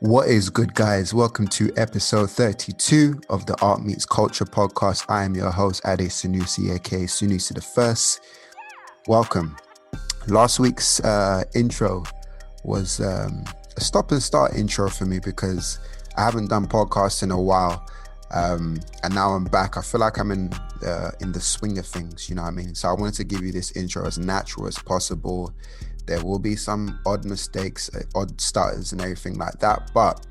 What is good, guys? Welcome to episode 32 of the Art Meets Culture podcast. I am your host, Ade Sunusi, aka Sunusi the First. Welcome. Last week's intro was a stop and start intro for me because I haven't done podcasts in a while. And now I'm back. I feel like I'm in the swing of things, you know what I mean? So I wanted to give you this intro as natural as possible. There will be some odd mistakes, odd stutters and everything like that. But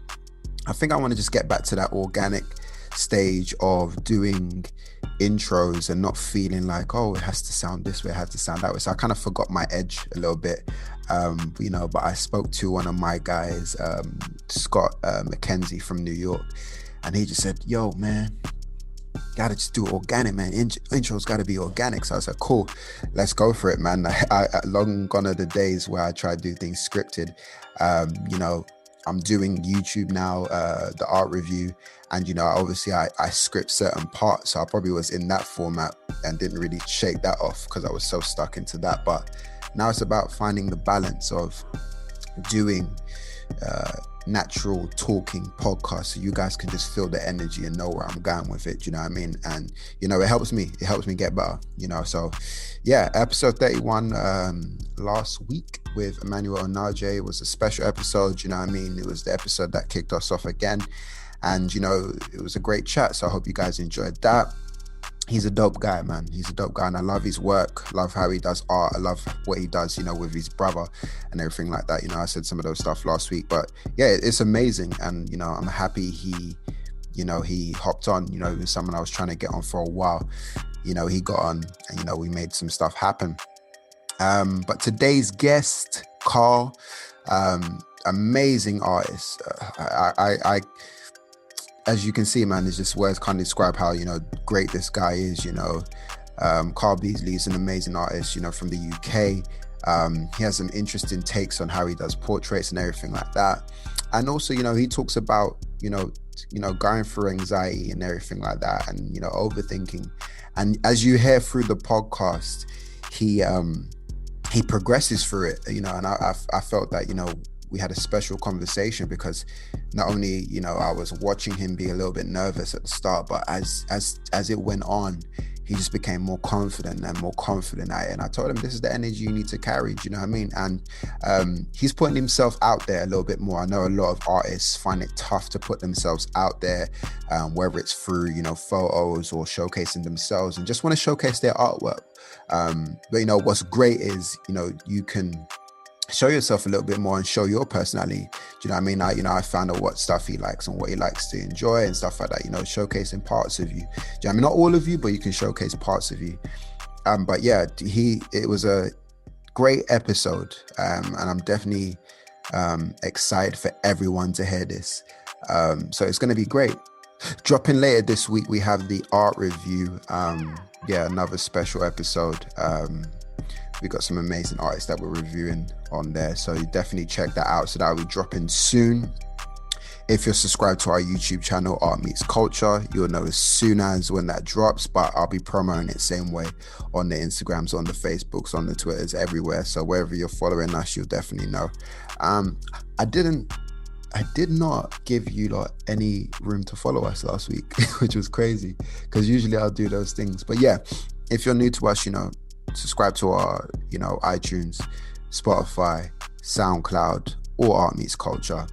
I think I want to just get back to that organic stage of doing intros and not feeling like, oh, it has to sound this way, it has to sound that way. So I kind of forgot my edge a little bit, but I spoke to one of my guys, Scott McKenzie from New York, and he just said, yo, man, gotta just do organic, man. Intro's gotta be organic. So I said, cool, let's go for it, man. I long gone are the days where I try to do things scripted. I'm doing YouTube now, the art review, and obviously I script certain parts, so I probably was in that format and didn't really shake that off because I was so stuck into that. But now it's about finding the balance of doing natural talking podcast, so you guys can just feel the energy and know where I'm going with it, you know what I mean? And it helps me get better, so yeah. Episode 31 last week with Emmanuel Onaje was a special episode, you know what I mean? It was the episode that kicked us off again, and it was a great chat, so I hope you guys enjoyed that. He's a dope guy, man. He's a dope guy, and I love his work. Love how he does art. I love what he does, with his brother and everything like that. I said some of those stuff last week, but yeah, it's amazing. And I'm happy he hopped on. It was someone I was trying to get on for a while. He got on, and we made some stuff happen. But today's guest, Carl, amazing artist. I as you can see, man, it's just words can't describe how great this guy is. Carl Beazley is an amazing artist, from the UK. He has some interesting takes on how he does portraits and everything like that. And also, he talks about going through anxiety and everything like that, and overthinking. And as you hear through the podcast, he progresses through it, and I felt that we had a special conversation because not only, I was watching him be a little bit nervous at the start, but as it went on, he just became more confident and more confident. And I told him, this is the energy you need to carry, do you know what I mean? And he's putting himself out there a little bit more. I know a lot of artists find it tough to put themselves out there, whether it's through, photos or showcasing themselves and just want to showcase their artwork. But what's great is, you can show yourself a little bit more and show your personality. Do you know what I mean? I found out what stuff he likes and what he likes to enjoy and stuff like that, showcasing parts of you. Do you know what I mean? Not all of you, but you can showcase parts of you. But yeah, it was a great episode. And I'm definitely excited for everyone to hear this. So it's going to be great. Dropping later this week, we have the art review. Another special episode. We got some amazing artists that we're reviewing on there, so you definitely check that out. So that will be dropping soon. If you're subscribed to our YouTube channel, Art Meets Culture, you'll know as soon as when that drops, but I'll be promoting it same way on the Instagrams, on the Facebooks, on the Twitters, everywhere. So wherever you're following us, you'll definitely know. I did not give you any room to follow us last week, which was crazy because usually I'll do those things. But yeah, if you're new to us, subscribe to our, iTunes, Spotify, SoundCloud, or Art Meets Culture.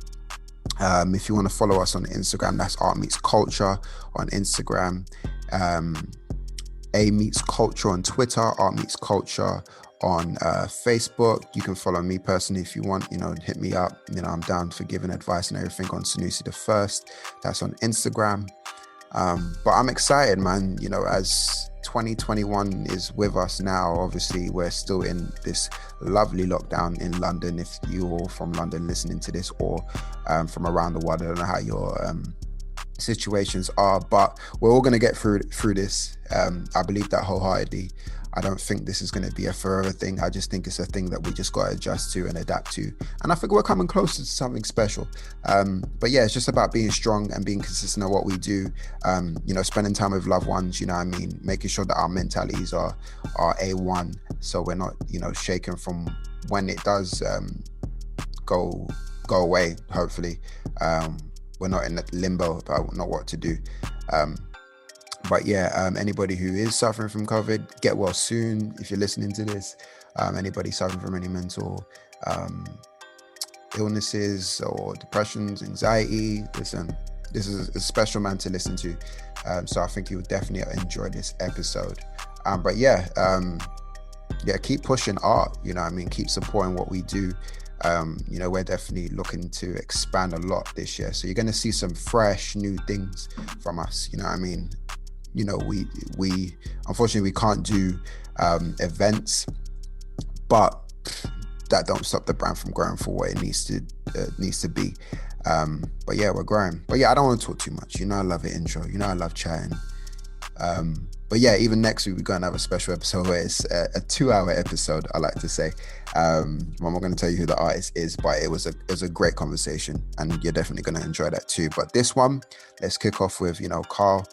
If you want to follow us on Instagram, that's Art Meets Culture on Instagram. A Meets Culture on Twitter, Art Meets Culture on Facebook. You can follow me personally if you want, hit me up. I'm down for giving advice and everything on Sunusi the First. That's on Instagram. But I'm excited, man, as 2021 is with us now. Obviously, we're still in this lovely lockdown in London. If you're from London listening to this, or from around the world, I don't know how your situations are, but we're all going to get through this. I believe that wholeheartedly. I don't think this is going to be a forever thing. I just think it's a thing that we just got to adjust to and adapt to. And I think we're coming closer to something special. But yeah, it's just about being strong and being consistent at what we do. Spending time with loved ones, making sure that our mentalities are A1. So we're not, shaken from when it does go away, hopefully. We're not in limbo about not what to do. Um, but yeah, anybody who is suffering from COVID, get well soon. If you're listening to this, anybody suffering from any mental illnesses or depressions, anxiety, listen, this is a special man to listen to. So I think you would definitely enjoy this episode. But yeah, keep pushing art. You know what I mean? Keep supporting what we do. We're definitely looking to expand a lot this year. So you're going to see some fresh new things from us. You know what I mean? You know, we unfortunately we can't do events, but that don't stop the brand from growing for what it needs to be. But yeah, we're growing. But yeah, I don't want to talk too much. You know, I love it intro. You know, I love chatting. But yeah, even next week we're going to have a special episode where it's a 2-hour episode, I like to say. I'm not going to tell you who the artist is, but it was a great conversation, and you're definitely going to enjoy that too. But this one, let's kick off with Carl.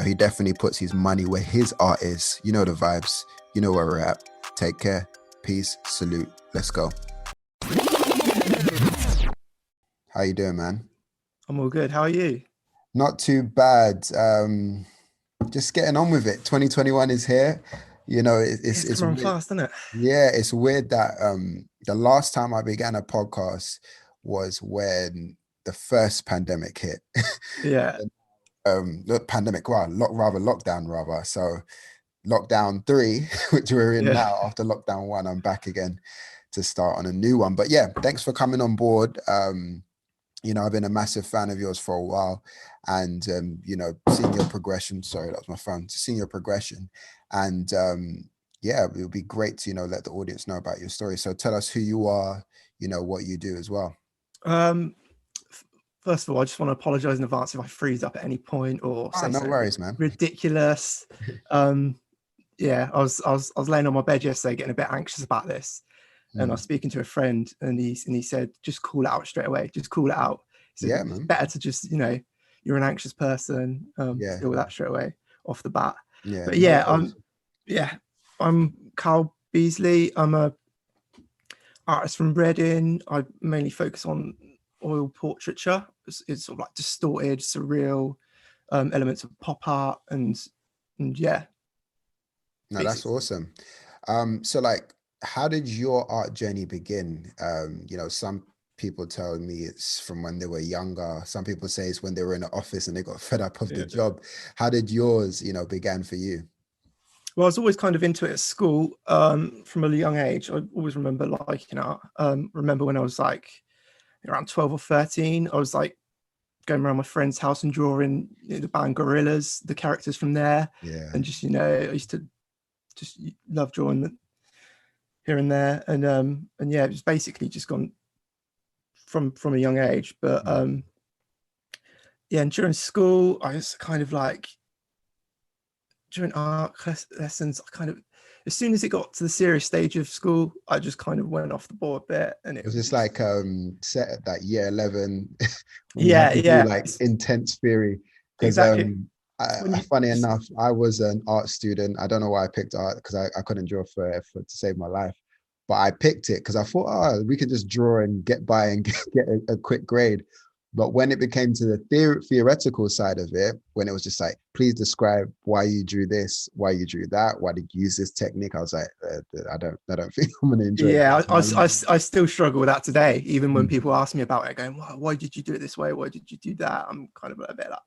He definitely puts his money where his art is. You know the vibes. You know where we're at. Take care. Peace. Salute. Let's go. How you doing, man? I'm all good. How are you? Not too bad. Just getting on with it. 2021 is here. You know, it's run fast, isn't it? Yeah, it's weird that the last time I began a podcast was when the first pandemic hit. Yeah. Lockdown rather. So lockdown 3, which we're in now. After lockdown 1, I'm back again to start on a new one. But yeah, thanks for coming on board. I've been a massive fan of yours for a while, and seeing your progression. Sorry, that was my phone. Seeing your progression, and it would be great to let the audience know about your story. So tell us who you are, what you do as well. First of all, I just want to apologize in advance if I freeze up at any point or say no worries, man. Ridiculous. I was laying on my bed yesterday getting a bit anxious about this. And I was speaking to a friend, and he said, just call it out straight away. Just call it out. He said, it's better to just, you're an anxious person. Deal with that straight away off the bat. Yeah. But yeah, I'm Carl Beazley. I'm a artist from Reading. I mainly focus on oil portraiture. It's sort of like distorted, surreal elements of pop art, and yeah. No, that's awesome. So like, how did your art journey begin? Some people tell me it's from when they were younger. Some people say it's when they were in the office and they got fed up of the job. How did yours, began for you? Well, I was always kind of into it at school from a young age. I always remember liking art. Remember when I was like around 12 or 13, I was like going around my friend's house and drawing the band Gorillaz, the characters from there. Yeah. And just, I used to just love drawing them here and there. And it was basically just gone from a young age. But and during school, I was kind of like, during art lessons, I kind of, as soon as it got to the serious stage of school, I just kind of went off the board a bit. And it was just like set at that year 11. Like intense theory. Exactly. Funny enough, I was an art student. I don't know why I picked art, because I couldn't draw to save my life. But I picked it because I thought, we could just draw and get by and get a quick grade. But when it became to the theoretical side of it, when it was just like, please describe why you drew this, why you drew that, why did you use this technique, I was like, I don't think I'm going to enjoy it. Yeah, I still struggle with that today. Even when people ask me about it, going, why did you do it this way? Why did you do that? I'm kind of a bit like,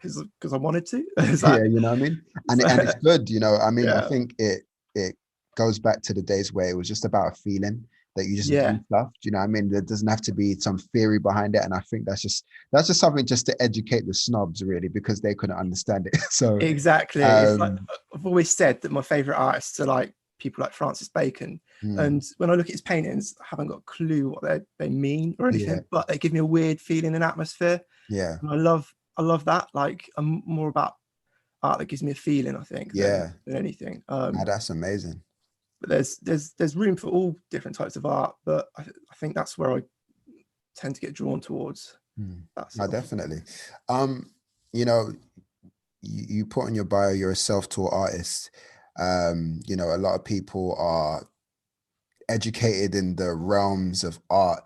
because I wanted to. Like, you know what I mean? And it's good, I mean, I think it goes back to the days where it was just about a feeling that you just do stuff. Do you know what I mean? There doesn't have to be some theory behind it. And I think that's just something just to educate the snobs, really, because they couldn't understand it. So exactly. It's like, I've always said that my favorite artists are like people like Francis Bacon. And when I look at his paintings, I haven't got a clue what they mean or anything, but they give me a weird feeling and atmosphere. Yeah. And I love that. Like, I'm more about art that gives me a feeling, I think, than anything. That's amazing. But there's room for all different types of art, but I think that's where I tend to get drawn towards. Definitely. You put on your bio, you're a self-taught artist. A lot of people are educated in the realms of art,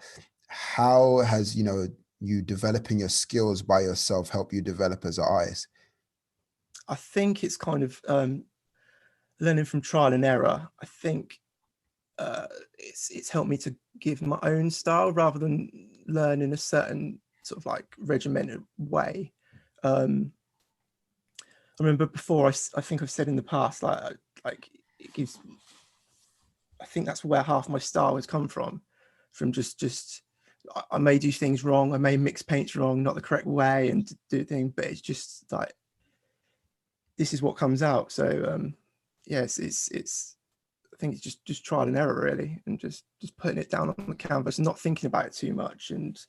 how has, you know, you developing your skills by yourself help you develop as an artist? I think it's kind of learning from trial and error. I think it's helped me to give my own style rather than learn in a certain sort of like regimented way. I remember before, I think I've said in the past, like it gives, I think that's where half my style has come from just I may do things wrong, I may mix paints wrong, not the correct way, and do things, but it's just like this is what comes out. So yes, it's I think it's just trial and error really, and just putting it down on the canvas and not thinking about it too much, and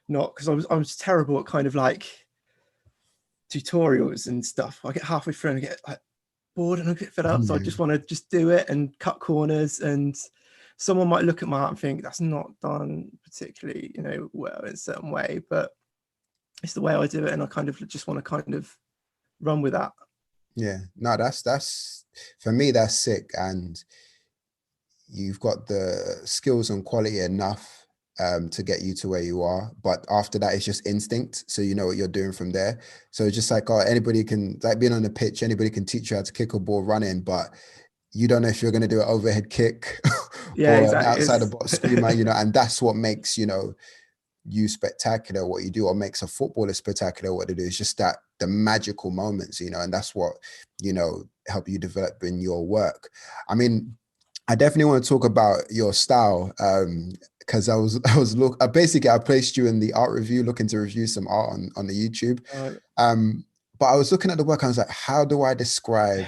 not, because I was terrible at kind of like tutorials and stuff. I get halfway through and I get like bored and I get fed up, so I just want to just do it and cut corners, and someone might look at my art and think that's not done particularly, you know, well in a certain way, but it's the way I do it, and I kind of just want to kind of run with that. Yeah, no, that's for me, that's sick. And you've got the skills and quality enough to get you to where you are. But after that, it's just instinct. So you know what you're doing from there. So it's just like, oh, anybody can, like being on the pitch, anybody can teach you how to kick a ball running, but you don't know if you're going to do an overhead kick Yeah, or an exactly. outside the box screamer, you know, and that's what makes, you know, you spectacular what you do, or makes a footballer spectacular what they do. It's just that the magical moments, you know, and that's what, you know, help you develop in your work. I mean, I definitely want to talk about your style, because I basically I placed you in the art review looking to review some art on the YouTube. Um, but I was looking at the work, and I was like, how do I describe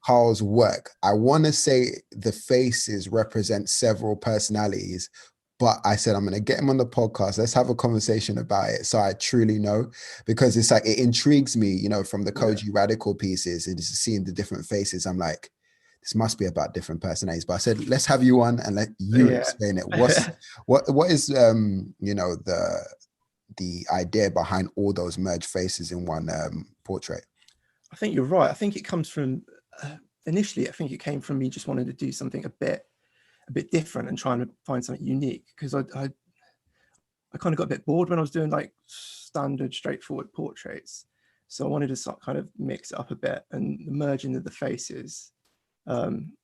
Carl's work? I want to say the faces represent several personalities, but I said, I'm going to get him on the podcast. Let's have a conversation about it. So I truly know, because it's like, it intrigues me, you know, from the Koji Radical pieces and just seeing the different faces. I'm like, this must be about different personalities. But I said, let's have you on and let you explain it. What is, you know, the idea behind all those merged faces in one portrait? I think you're right. I think it comes from, initially, I think it came from me just wanting to do something a bit different and trying to find something unique, because I kind of got a bit bored when I was doing like standard straightforward portraits, so I wanted to kind of mix it up a bit, and the merging of the faces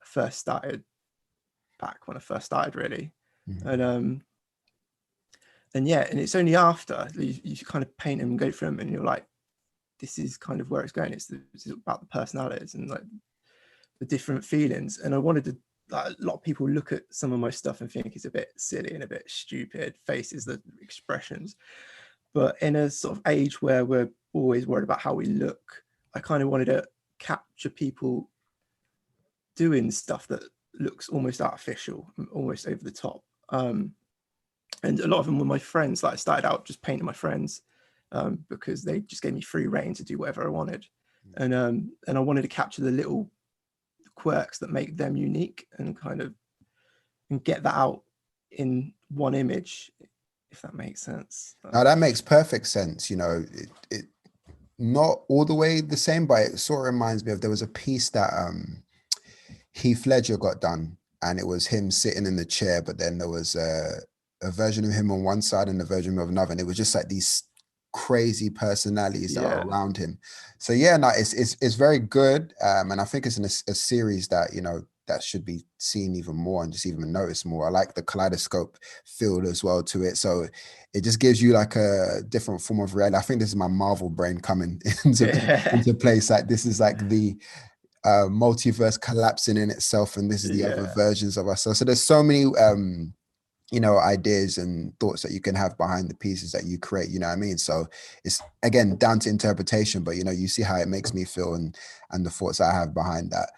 first started back when I first started really. And yeah, and it's only after you kind of paint them and go through them and you're like, this is kind of where it's going. It's about the personalities and like the different feelings. And I wanted to, like, a lot of people look at some of my stuff and think it's a bit silly and a bit stupid, faces, the expressions. But in a sort of age where we're always worried about how we look, I kind of wanted to capture people doing stuff that looks almost artificial, almost over the top. And a lot of them were my friends. Like, I started out just painting my friends because they just gave me free reign to do whatever I wanted. And I wanted to capture the little quirks that make them unique and kind of and get that out in one image, if that makes sense. Now that makes perfect sense. You know, it not all the way the same, but it sort of reminds me of, there was a piece that Heath Ledger got done, and it was him sitting in the chair, but then there was a version of him on one side and a version of another, and it was just like these crazy personalities that are around him. So yeah, no, it's very good, and I think it's in a series that, you know, that should be seen even more and just even noticed more. I like the kaleidoscope feel as well to it, so it just gives you like a different form of reality. I think this is my Marvel brain coming into place. Like, this is like the multiverse collapsing in itself, and this is the other versions of ourselves. So there's so many you know, ideas and thoughts that you can have behind the pieces that you create, you know what I mean? So it's, again, down to interpretation, but, you know, you see how it makes me feel and the thoughts I have behind that.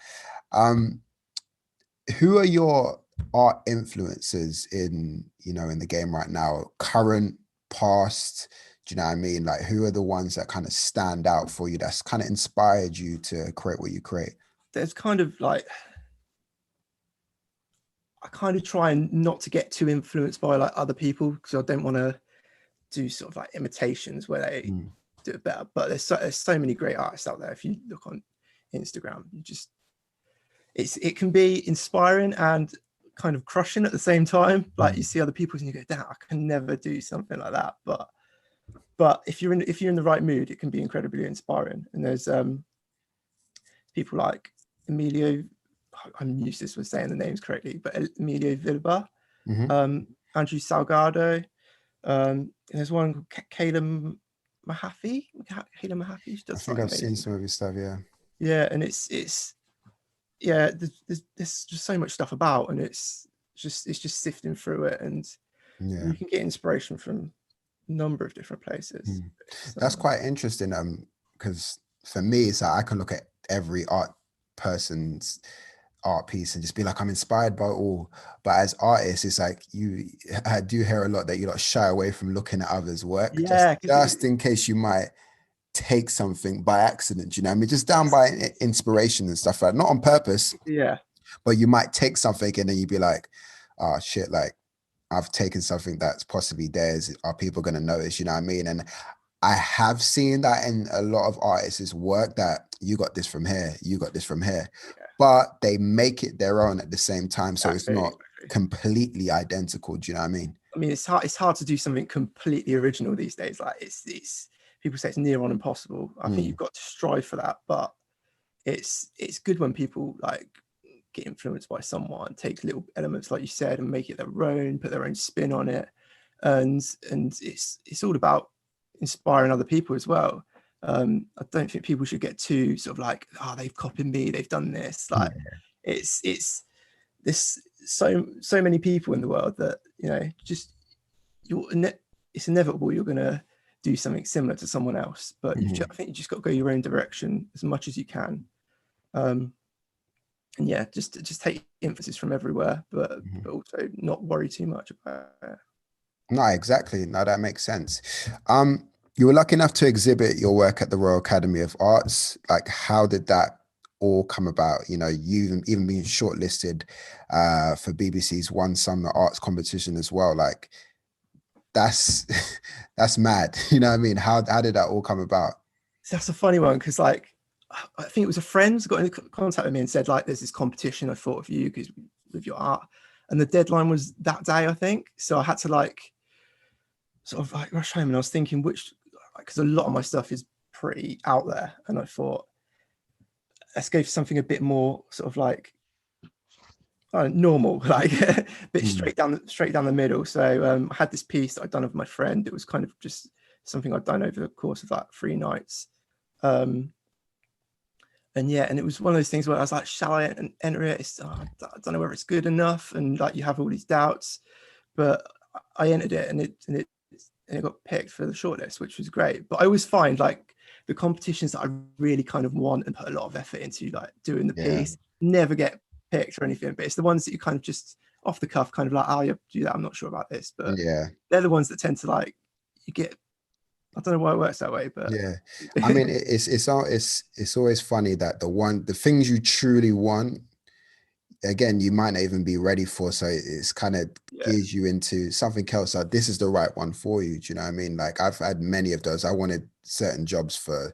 Who are your art influences in, you know, in the game right now, current, past? Do you know what I mean? Like, who are the ones that kind of stand out for you, that's kind of inspired you to create what you create? There's kind of like, I kind of try and not to get too influenced by like other people, because I don't want to do sort of like imitations where they do it better. But there's so many great artists out there. If you look on Instagram, you just, it can be inspiring and kind of crushing at the same time. Like you see other people's and you go, damn, I can never do something like that. But if you're in the right mood, it can be incredibly inspiring. And there's people like Emilio, I'm useless with saying the names correctly, but Emilio Vilba, Andrew Salgado. There's one called Kayla Mahaffey. She does I think I've seen some of his stuff. Yeah, and it's yeah, there's just so much stuff about, and it's just sifting through it, and you can get inspiration from a number of different places. That's quite interesting. Because for me, it's like I can look at every art person's art piece and just be like, I'm inspired by all. But as artists, it's like I do hear a lot that you not shy away from looking at others' work, just in case you might take something by accident, you know what I mean, just down by inspiration and stuff like that. Not on purpose, but you might take something and then you'd be like, oh shit, like I've taken something that's possibly theirs. Are people going to notice, you know what I mean? And I have seen that in a lot of artists' work, that you got this from here, you got this from here, but they make it their own at the same time. So it's not completely identical. Do you know what I mean? I mean, it's hard to do something completely original these days. Like it's people say it's near on impossible. I think you've got to strive for that, but it's good when people like get influenced by someone, take little elements like you said and make it their own, put their own spin on it, and it's all about inspiring other people as well. I don't think people should get too sort of like, oh, they've copied me, they've done this. Like it's this so many people in the world that, you know, just it's inevitable you're gonna do something similar to someone else, but I think you just got to go your own direction as much as you can, and yeah, just take emphasis from everywhere, but also not worry too much about it. No, exactly. No, that makes sense. You were lucky enough to exhibit your work at the Royal Academy of Arts. Like, how did that all come about? You know, you even being shortlisted for BBC's One Summer Arts competition as well. Like, that's mad. You know what I mean? How did that all come about? So that's a funny one, because like I think it was a friend got in contact with me and said, like, there's this competition, I thought of you because with your art, and the deadline was that day, I think. So I had to like sort of like rush home, and I was thinking because a lot of my stuff is pretty out there, and I thought, let's go for something a bit more sort of like normal, like a bit straight down the middle. So I had this piece that I'd done with my friend. It was kind of just something I'd done over the course of like 3 nights. And it was one of those things where I was like, shall I enter it? I don't know whether it's good enough, and like you have all these doubts, but I entered it, and it got picked for the shortlist, which was great. But I always find like the competitions that I really kind of want and put a lot of effort into, like doing the piece, never get picked or anything, but it's the ones that you kind of just off the cuff kind of like, oh, you have to do that, I'm not sure about this, but they're the ones that tend to like, you get, I don't know why it works that way, but I mean, it's always funny that the things you truly want, again, you might not even be ready for, so it's kind of gears you into something else. Like, this is the right one for you. Do you know what I mean? Like, I've had many of those. I wanted certain jobs for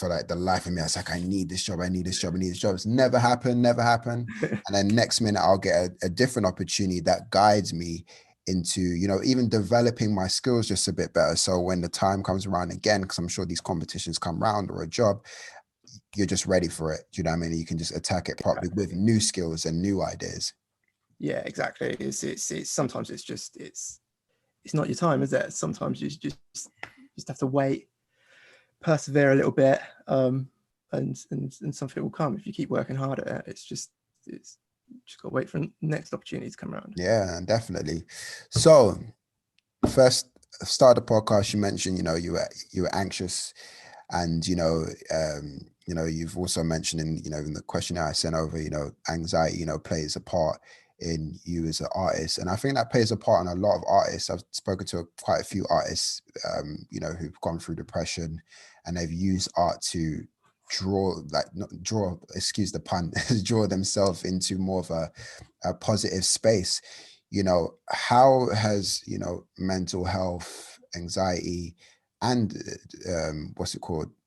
like the life of me. I was like, I need this job, I need this job, I need this job. It's never happened. And then next minute I'll get a different opportunity that guides me into, you know, even developing my skills just a bit better. So when the time comes around again, because I'm sure these competitions come around, or a job, you're just ready for it. Do you know what I mean? You can just attack it properly with new skills and new ideas. Yeah, exactly. It's sometimes it's not your time, is it? Sometimes you just have to wait, persevere a little bit, and something will come if you keep working hard at it. It's just got to wait for the next opportunity to come around. Yeah, definitely. So first, start the podcast, you mentioned, you know, you were anxious, and you've also mentioned in the questionnaire I sent over, you know, anxiety, you know, plays a part in you as an artist. And I think that plays a part in a lot of artists. I've spoken to quite a few artists, who've gone through depression, and they've used art to excuse the pun, draw themselves into more of a positive space. You know, how has, you know, mental health, anxiety, and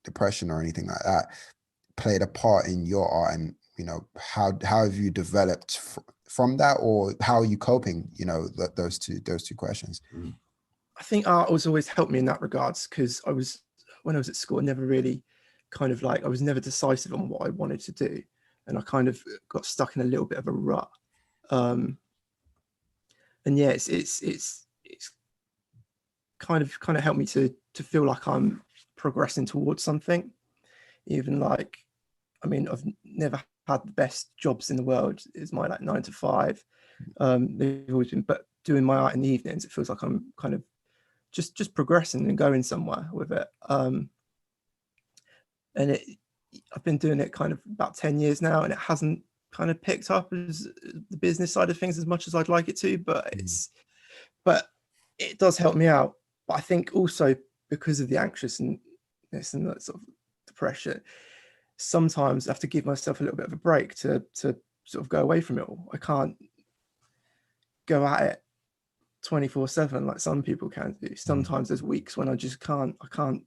depression or anything like that played a part in your art? And, you know, how have you developed from that, or how are you coping, you know, those two questions? I think art was always helped me in that regards, because when I was at school, I never really kind of like, I was never decisive on what I wanted to do, and I kind of got stuck in a little bit of a rut. And yeah, it's kind of helped me to feel like I'm progressing towards something. Even like, I mean, I've never had the best jobs in the world. It's my like 9 to 5. They've always been, but doing my art in the evenings, it feels like I'm kind of just progressing and going somewhere with it. And I've been doing it kind of about 10 years now, and it hasn't kind of picked up as the business side of things as much as I'd like it to, but but it does help me out. But I think also because of the anxiousness and that sort of depression, sometimes I have to give myself a little bit of a break to sort of go away from it all. I can't go at it 24/7 like some people can do. Sometimes there's weeks when I can't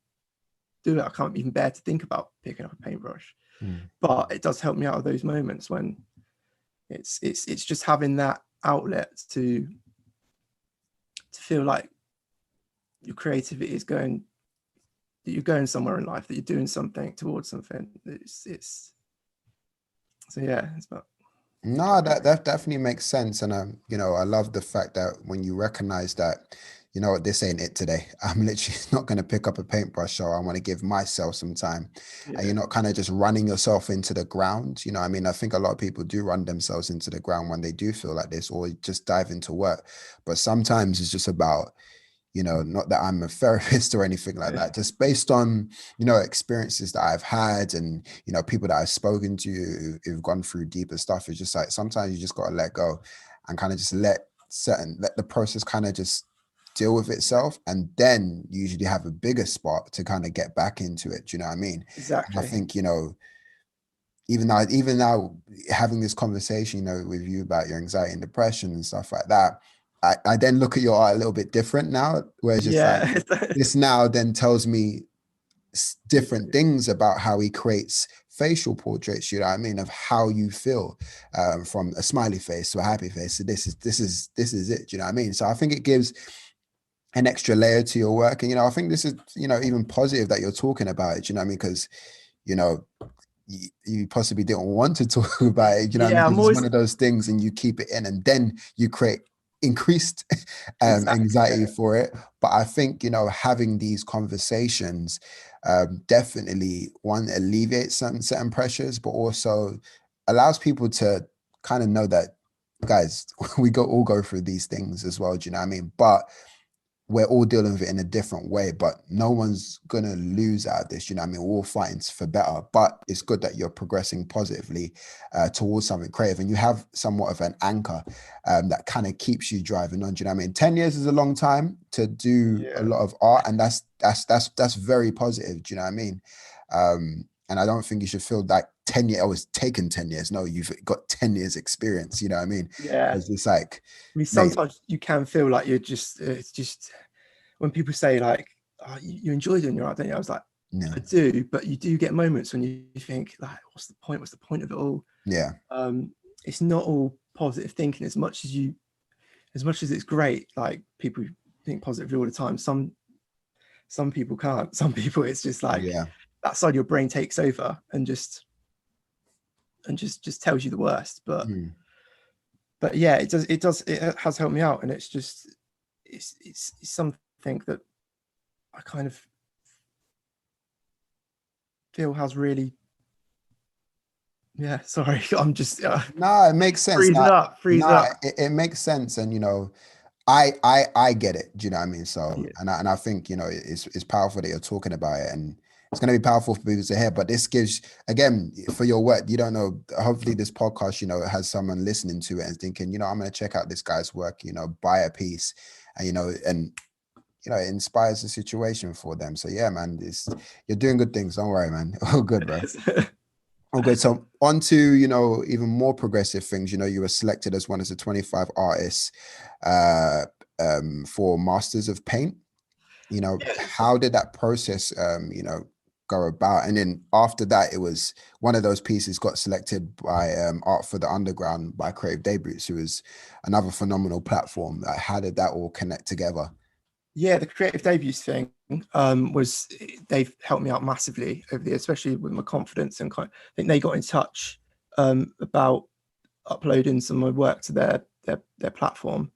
do it. I can't even bear to think about picking up a paintbrush. But it does help me out of those moments when it's just having that outlet to feel like your creativity is going, that you're going somewhere in life, that you're doing something towards something. It's so yeah, it's about. No, that definitely makes sense. And you know, I love the fact that when you recognize that, you know what, this ain't it today. I'm literally not going to pick up a paintbrush, so I want to give myself some time. And you're not kind of just running yourself into the ground. You know, I mean, I think a lot of people do run themselves into the ground when they do feel like this, or just dive into work. But sometimes it's just about, you know, not that I'm a therapist or anything like that, just based on, you know, experiences that I've had and, you know, people that I've spoken to who've gone through deeper stuff. It's just like, sometimes you just got to let go and kind of just let the process kind of just deal with itself. And then you usually have a bigger spot to kind of get back into it. Do you know what I mean? Exactly. And I think, you know, even now having this conversation, you know, with you about your anxiety and depression and stuff like that, I then look at your art a little bit different now, where it's just like, this now then tells me different things about how he creates facial portraits, you know what I mean, of how you feel, from a smiley face to a happy face. So this is it, do you know what I mean? So I think it gives an extra layer to your work. And, you know, I think this is, you know, even positive that you're talking about it, do you know what I mean? Because, you know, you possibly didn't want to talk about it, you know what I mean? Because it's one of those things and you keep it in and then you create increased anxiety for it. But I think, you know, having these conversations definitely, one, alleviates certain pressures, but also allows people to kind of know that, guys, we all go through these things as well, do you know what I mean? But we're all dealing with it in a different way, but no one's gonna lose out of this, you know what I mean? We're all fighting for better, but it's good that you're progressing positively towards something creative, and you have somewhat of an anchor that kind of keeps you driving on, do you know what I mean? 10 years is a long time to do a lot of art, and that's very positive, do you know what I mean? And I don't think you should feel like 10 years, oh, it's taken 10 years. No, you've got 10 years experience, you know what I mean? Yeah. It's just like, I mean, sometimes you can feel like you're just, it's just, when people say like, oh, you enjoy doing your art, don't you? I was like, yeah. I do, but you do get moments when you think like, what's the point? What's the point of it all? Yeah. It's not all positive thinking as much as it's great. Like, people think positively all the time. Some people can't. Some people, it's just like, that side of your brain takes over and just tells you the worst. But yeah, it has helped me out, and it's just it's something that I kind of feel has really, sorry, I'm just no, it makes sense. Freeze up. It makes sense, and you know, I get it. Do you know what I mean? So, and I think, you know, it's powerful that you're talking about it, and it's going to be powerful for people to hear. But this gives, again, for your work, you don't know. Hopefully, this podcast, you know, has someone listening to it and thinking, you know, I'm going to check out this guy's work. You know, buy a piece, and you know, it inspires the situation for them. So yeah, man, you're doing good things. Don't worry, man. All good, bro. Okay, so on to, you know, even more progressive things. You know, you were selected as one of the 25 artists for Masters of Paint. You know, how did that process, you know, go about. And then after that, it was one of those pieces got selected by Art for the Underground by Creative Debuts, who was another phenomenal platform. Like, how did that all connect together? Yeah, the creative debuts thing was, they've helped me out massively over the years, especially with my confidence, and I think they got in touch about uploading some of my work to their platform.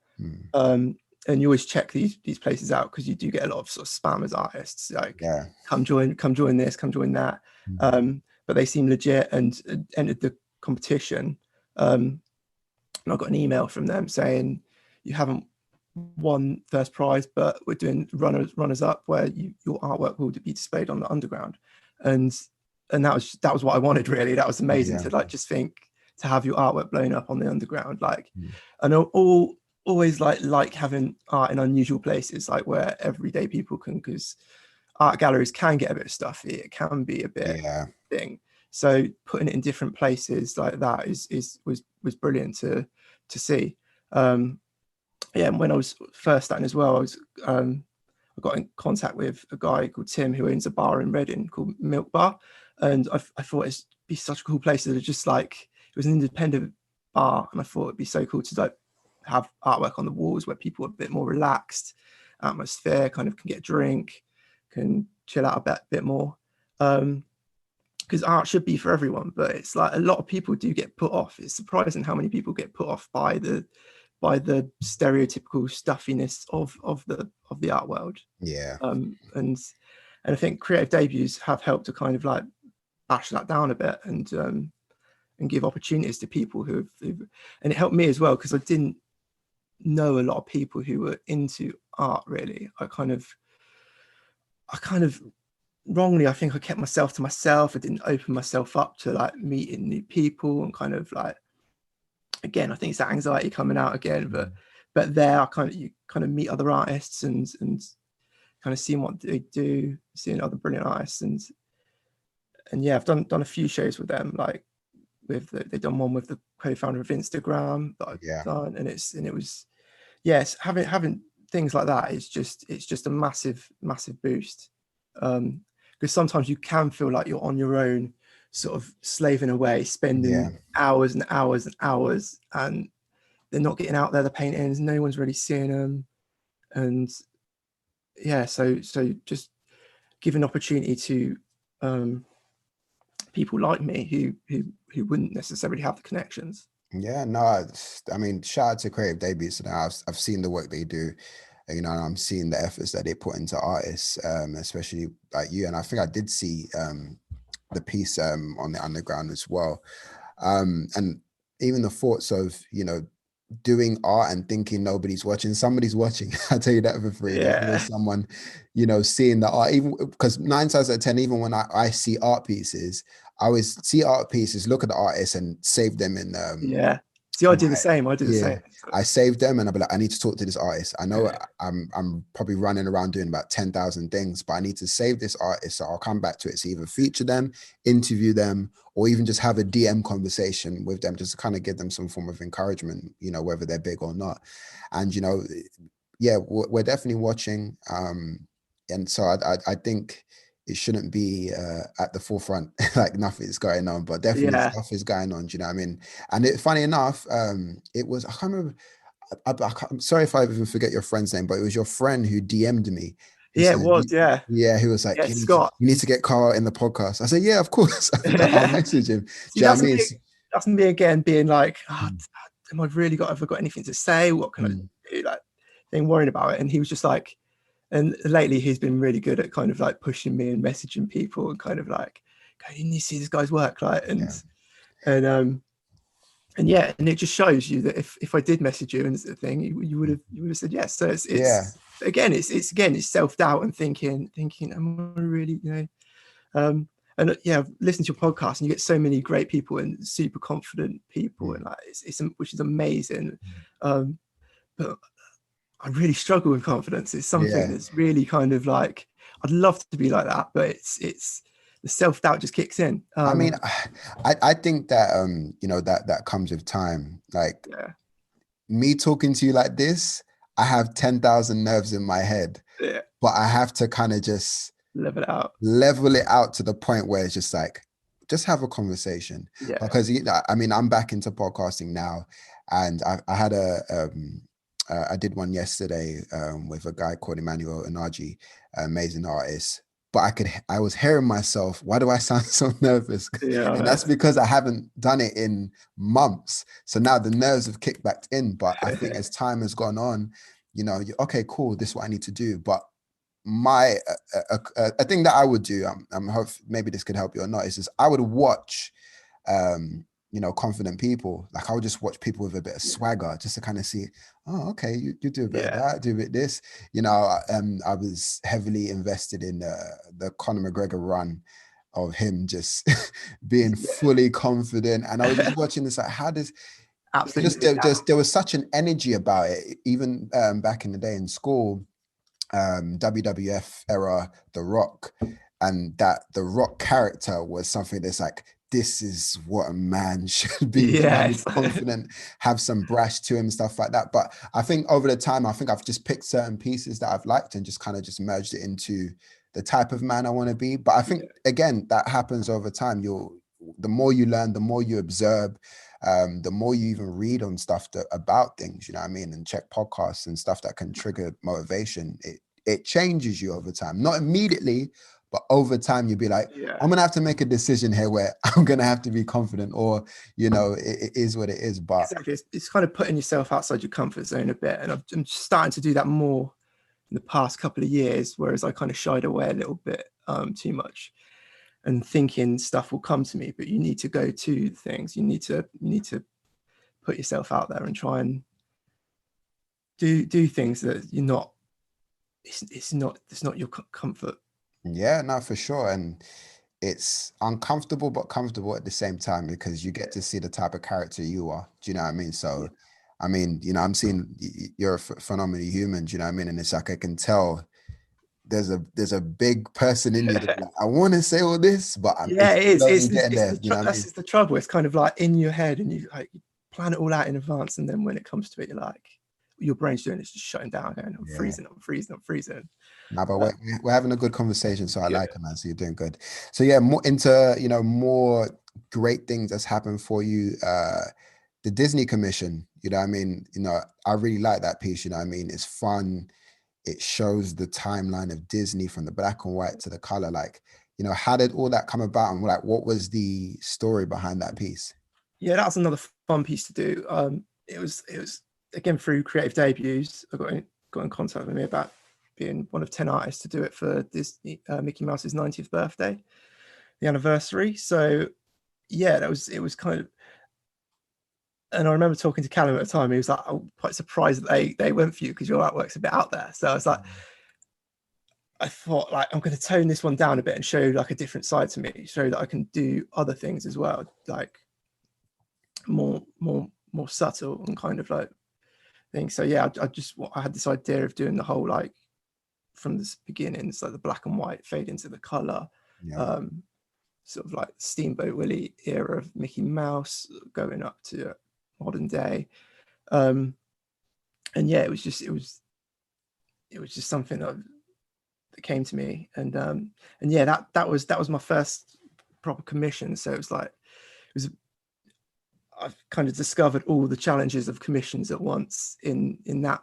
And you always check these places out, because you do get a lot of sort of spammers artists, like, Yeah. come join this, come join that. But they seem legit, and entered the competition. And I got an email from them saying, you haven't won first prize, but we're doing runners up, where your artwork will be displayed on the underground. And that was what I wanted, really. That was amazing, to like just think, to have your artwork blown up on the underground. Like, and always like having art in unusual places, like where everyday people can, because art galleries can get a bit stuffy, it can be a bit thing. So putting it in different places like that was brilliant to see. And when I was first starting as well, I got in contact with a guy called Tim, who owns a bar in Reading called Milk Bar, and I thought it'd be such a cool place. That just like, it was an independent bar, and I thought it'd be so cool to like have artwork on the walls where people are a bit more relaxed atmosphere, kind of can get a drink, can chill out a bit more. Because art should be for everyone, but it's like a lot of people do get put off. It's surprising how many people get put off by the stereotypical stuffiness of the art world. And I think creative debuts have helped to kind of like bash that down a bit, and give opportunities to people who've and it helped me as well, because I didn't know a lot of people who were into art, really. I kind of wrongly, I think I kept myself to myself. I didn't open myself up to like meeting new people, and kind of like, again, I think it's that anxiety coming out again. But there, you kind of meet other artists, and kind of seeing what they do, seeing other brilliant artists, and yeah, I've done a few shows with them. Like they've done one with the co-founder of Instagram that I've done, and it was yes, having things like that is just a massive boost. Because sometimes you can feel like you're on your own, sort of slaving away, spending hours and hours and hours, and they're not getting out there, the paintings, no one's really seeing them. And yeah, so just give an opportunity to people like me who wouldn't necessarily have the connections. Yeah, no, I mean, shout out to Creative Debuts. Now I've seen the work they do, you know, and I'm seeing the efforts that they put into artists, especially like you. And I think I did see the piece on the underground as well. And even the thoughts of, you know, doing art and thinking nobody's watching, somebody's watching. I tell you that for free. There's always someone, you know, seeing the art, even because 9 times out of 10, even when I see art pieces, I always see art pieces, look at the artist and save them in See, I do the same. I do the same. I save them and I'll be like, I need to talk to this artist. I know I'm probably running around doing about 10,000 things, but I need to save this artist. So I'll come back to it. So either feature them, interview them, or even just have a DM conversation with them, just to kind of give them some form of encouragement, you know, whether they're big or not. And, you know, yeah, we're definitely watching. And so I think it shouldn't be at the forefront, like nothing's going on, but definitely stuff is going on. Do you know what I mean? And funny enough, it was, I can't remember, I'm sorry if I even forget your friend's name, but it was your friend who DM'd me. It was. He was like, you need to get Carl in the podcast. I said, yeah, of course. I'll message him. See, that's me again, being like, have I got anything to say? What can I do? Like, being worried about it. And he was just like, and lately he's been really good at kind of like pushing me and messaging people and kind of like, you need to see this guy's work, like, and it just shows you that if I did message you and it's a thing, you would have said yes. So it's it's self-doubt and thinking, am I really, you know, and I've listened to your podcast and you get so many great people and super confident people, and like it's which is amazing. But I really struggle with confidence. It's something that's really kind of like, I'd love to be like that, but it's the self-doubt just kicks in. I mean, I think that you know, that comes with time. Like me talking to you like this, I have 10,000 nerves in my head, but I have to kind of just level it out. level it out to the point where it's just like, just have a conversation. Yeah. Because I mean, I'm back into podcasting now, and I had I did one yesterday with a guy called Emmanuel Inaji, amazing artist. But I was hearing myself, why do I sound so nervous? Yeah. And that's because I haven't done it in months. So now the nerves have kicked back in. But I think as time has gone on, okay, cool, this is what I need to do. But my a thing that I would do, I'm hope maybe this could help you or not, is just I would watch confident people. Like I would just watch people with a bit of swagger just to kind of see, oh, okay, you do a bit of that, do a bit of this. I was heavily invested in the Conor McGregor run of him just being fully confident. And I was just watching this, like, how does absolutely there was such an energy about it, even back in the day in school, WWF era, The Rock, and that The Rock character was something that's like, this is what a man should be. Yes. Confident, have some brash to him, stuff like that. But I think over the time, I think I've just picked certain pieces that I've liked and just kind of just merged it into the type of man I want to be. But I think again, that happens over time. The more you learn, the more you observe, the more you even read on stuff about things, you know what I mean, and check podcasts and stuff that can trigger motivation. It changes you over time, not immediately, but over time you'll be like, I'm gonna have to make a decision here where I'm gonna have to be confident, or it is what it is. But exactly, it's kind of putting yourself outside your comfort zone a bit, and I'm starting to do that more in the past couple of years, whereas I kind of shied away a little bit too much, and thinking stuff will come to me. But you need to go to things. You need to put yourself out there and try and do things that you're not. It's not your comfort. Yeah, no, for sure. And it's uncomfortable but comfortable at the same time, because you get to see the type of character you are. Do you know what I mean? So I mean, I'm seeing you're a phenomenal human. Do you know what I mean? And it's like, I can tell there's a big person in you that like, I want to say all this, but I'm getting there. That's the trouble. It's kind of like in your head, and you plan it all out in advance, and then when it comes to it, you're like, your brain's doing it's just shutting down, going, I'm freezing. No, but we're having a good conversation, so I like it, man. So you're doing good. So yeah, more into more great things that's happened for you. The Disney commission, you know what I mean? I really like that piece, you know what I mean? It's fun. It shows the timeline of Disney from the black and white to the color. Like, how did all that come about, and like what was the story behind that piece? Yeah, that was another fun piece to do. It was again through Creative Debuts. I got in contact with me about being one of 10 artists to do it for Disney, Mickey Mouse's 90th birthday, the anniversary. So yeah, it was kind of, and I remember talking to Callum at the time. He was like, I'm quite surprised that they went for you because your artwork's a bit out there. So I was like, I thought, like, I'm going to tone this one down a bit and show like a different side to me, show that I can do other things as well, like more subtle and kind of like things. So yeah, I had this idea of doing the whole, like, from the beginning, it's like the black and white fade into the color, sort of like Steamboat Willie era of Mickey Mouse going up to modern day. And yeah, it was just something that came to me, and yeah, that was my first proper commission. So I've kind of discovered all the challenges of commissions at once in that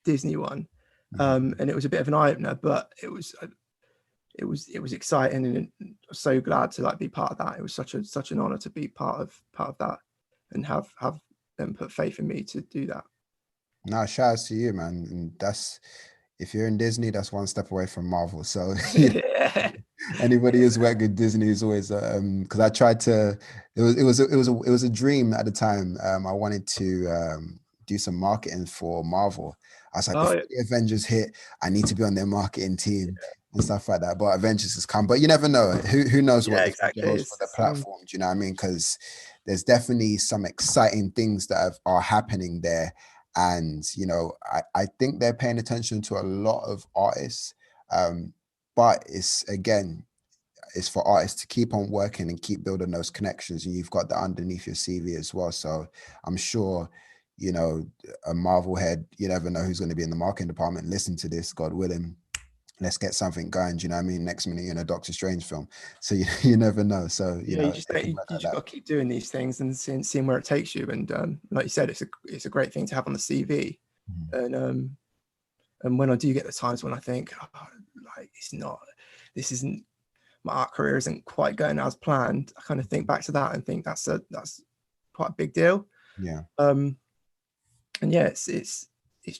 Disney one. And it was a bit of an eye-opener, but it was exciting, and I'm so glad to like be part of that. It was such an honor to be part of that and have them put faith in me to do that. No, shout out to you, man. And that's, if you're in Disney, that's one step away from Marvel. So anybody who's worked with Disney is always because I tried to. It was a dream at the time. I wanted to do some marketing for Marvel. I was like, before the Avengers hit, I need to be on their marketing team and stuff like that. But Avengers has come. But you never know. Who knows what exactly holds for the platform? Do you know what I mean? Because there's definitely some exciting things that are happening there. And, I think they're paying attention to a lot of artists. But it's for artists to keep on working and keep building those connections. And you've got that underneath your CV as well. So I'm sure, a Marvel head, you never know who's going to be in the marketing department. Listen to this, God willing. let's get something going. Do you know what I mean? Next minute you're in a Doctor Strange film, so you never know. So you Yeah, know, you it can work like just that. got to keep doing these things and seeing where it takes you. And like you said, it's a great thing to have on the CV. And when I do get the times when I think, oh, like this isn't my art career isn't quite going as planned, I kind of think back to that and think that's quite a big deal. Yeah. And yeah, it's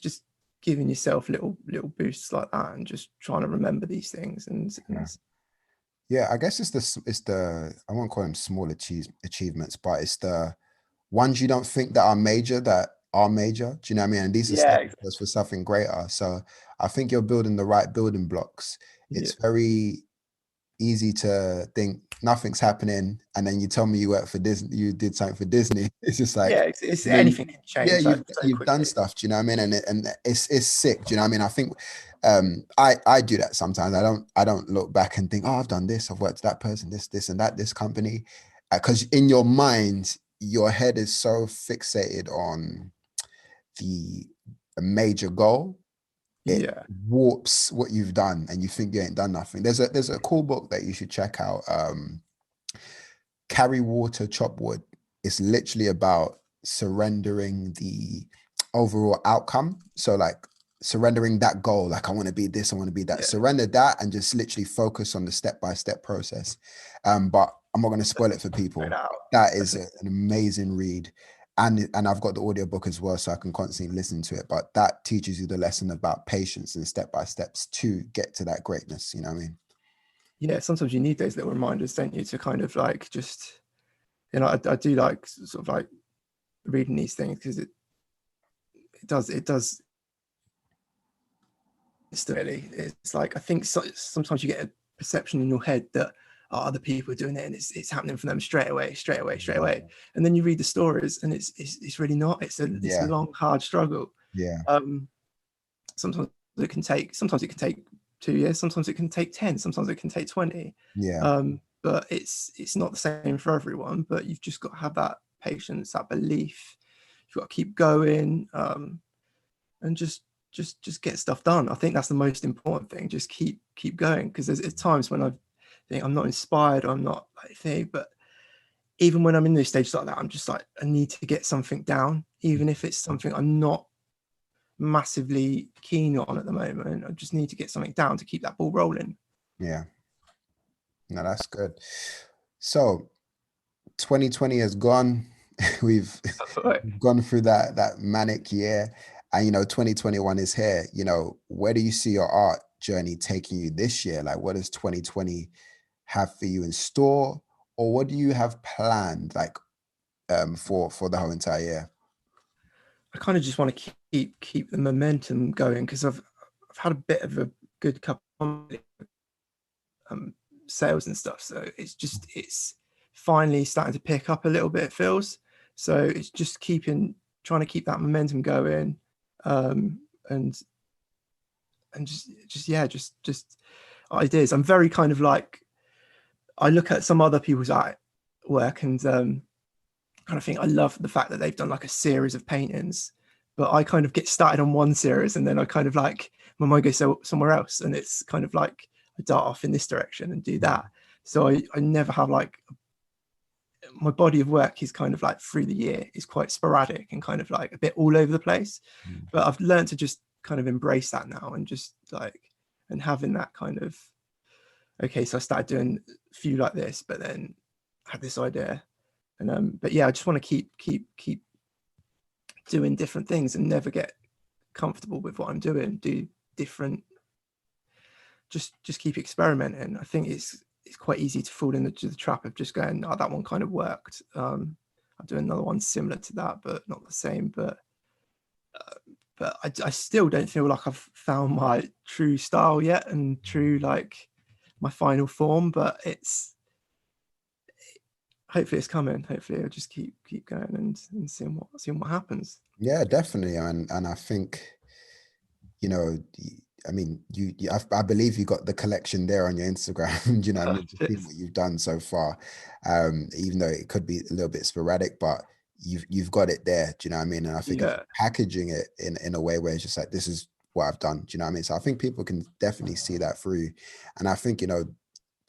just giving yourself little boosts like that and just trying to remember these things Yeah, I guess it's the I won't call them small achievements, but it's the ones you don't think that are major that are major. Do you know what I mean? And these are yeah, stepping exactly. stones for something greater. So I think you're building the right building blocks. Yeah, It's very easy to think nothing's happening, and then you tell me you work for Disney, you did something for Disney. It's just yeah, like, it's no, anything can yeah, change so you've done quickly. stuff. Do you know what I mean? And it's sick. Do you know what I mean? I think I do that sometimes. I don't look back and think, oh, I've done this, I've worked with that person, this and that, this company, because in your mind, your head is so fixated on the major goal, it Yeah, warps what you've done and you think you ain't done nothing. There's a cool book that you should check out. Carry Water, Chop Wood. It's literally about surrendering the overall outcome. So like surrendering that goal, like I want to be this, I want to be that. yeah. Surrender that and just literally focus on the step-by-step process. But I'm not going to spoil it for Check it people. out. That is Definitely. an amazing read. And I've got the audiobook as well, so I can constantly listen to it. But that teaches you the lesson about patience and step by steps to get to that greatness. You know what I mean? Yeah, sometimes you need those little reminders, don't you, to kind of like just, I do like sort of like reading these things because it does really. It's like I think sometimes you get a perception in your head that other people are doing it and it's happening for them straight away, and then you read the stories and it's really not. It's a Yeah, long, hard struggle. yeah, Um, sometimes it can take 2 years, sometimes it can take 10, sometimes it can take 20. yeah, But it's not the same for everyone. But you've just got to have that patience, that belief. You've got to keep going, and just get stuff done. I think that's the most important thing. Just keep going, because there's times when I think I'm not inspired, I'm not like thing, but even when I'm in those stages like that, I'm just like, I need to get something down, even if it's something I'm not massively keen on at the moment. I just need to get something down to keep that ball rolling. yeah. No, that's good. So 2020 has gone. We've gone through that manic year, and 2021 is here. Where do you see your art journey taking you this year? Like, what does 2020 have for you in store, or what do you have planned, like, for the whole entire year? I kind of just want to keep the momentum going, because I've had a bit of a good couple of sales and stuff, so it's finally starting to pick up a little bit, it feels. So it's just trying to keep that momentum going, and just ideas. I'm very kind of like, I look at some other people's art work and kind of think I love the fact that they've done like a series of paintings, but I kind of get started on one series and then I kind of like, my mind goes somewhere else, and it's kind of like I dart off in this direction and do that. So I never have like, my body of work is kind of like through the year is quite sporadic and kind of like a bit all over the place. Mm. But I've learned to just kind of embrace that now, and just like, and having that kind of, okay, so I started doing a few like this, but then I had this idea. And but yeah, I just want to keep doing different things and never get comfortable with what I'm doing. Do different, just keep experimenting. I think it's quite easy to fall into the trap of just going, oh, that one kind of worked. I'll do another one similar to that, but not the same. But I still don't feel like I've found my true style yet and true, like, my final form. But hopefully it's coming. Hopefully I'll just keep going and seeing what happens. Yeah, definitely. And I think, I mean, I believe you got the collection there on your Instagram. Do you know what I mean? Just seeing what you've done so far, even though it could be a little bit sporadic, but you've got it there. Do you know what I mean? And I think if Yeah, you're packaging it in a way where it's just like, this is what I've done. Do you know what I mean? So I think people can definitely see that through. And I think,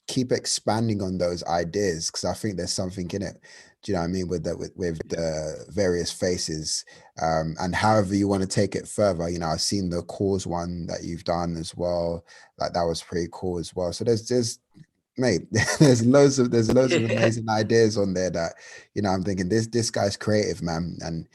keep expanding on those ideas, because I think there's something in it. Do you know what I mean? With the various faces, and however you want to take it further. I've seen the cause one that you've done as well. Like that was pretty cool as well. So there's mate, there's loads of Yeah. amazing ideas on there that I'm thinking this guy's creative, man, and